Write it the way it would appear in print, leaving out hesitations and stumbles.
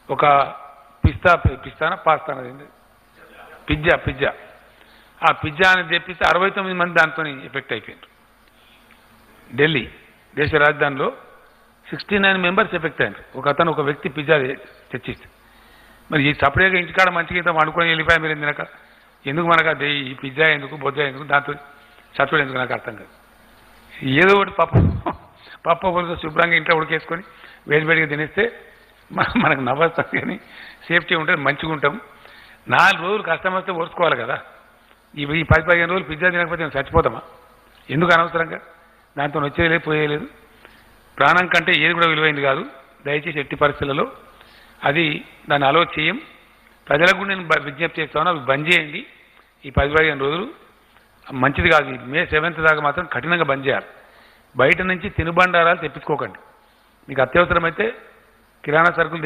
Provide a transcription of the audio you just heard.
ఒక పిస్తానా పాస్తానా పిజ్జా ఆ పిజ్జా అని తెప్పిస్తే 69 మంది దాంతో ఎఫెక్ట్ అయిపోయారు. ఢిల్లీ దేశ రాజధానిలో 69 మెంబర్స్ ఎఫెక్ట్ అయ్యారు. ఒక వ్యక్తి పిజ్జా తెచ్చిస్తే. మరి ఈ సపరేట్గా ఇంటికాడ మంచిగా ఇంత వండుకొని వెళ్ళిపోయా మీరు తినక ఎందుకు మనకు అది ఈ పిజ్జా ఎందుకు బొజ్జా ఎందుకు దాంతో చచ్చుడు ఎందుకు నాకు అర్థం కాదు. ఏదో ఒకటి పప్పు శుభ్రంగా ఇంట్లో ఉడికేసుకొని వేడిగా తినేస్తే మనకు నవ్వొస్తాం కానీ సేఫ్టీ ఉంటుంది, మంచిగా ఉంటాం. 4 రోజులు కష్టం వస్తే ఓర్చుకోవాలి కదా. ఈ 10-15 రోజులు పిజ్జా తినకపోతే మేము చచ్చిపోతామా? ఎందుకు అనవసరంగా? దాంతో వచ్చేయలేదు పోయేయలేదు. ప్రాణం కంటే ఏది కూడా విలువైంది కాదు. దయచేసి ఎట్టి పరిస్థితులలో అది దాన్ని అలో చేయం. ప్రజలకు కూడా నేను విజ్ఞప్తి చేస్తాను, అవి బంద్ చేయండి. ఈ 10-15 రోజులు మంచిది కాదు. మే 7th దాకా మాత్రం కఠినంగా బంద్ చేయాలి. బయట నుంచి తినుబండారాలు తెప్పించుకోకండి. మీకు అత్యవసరమైతే కిరాణా సరుకులు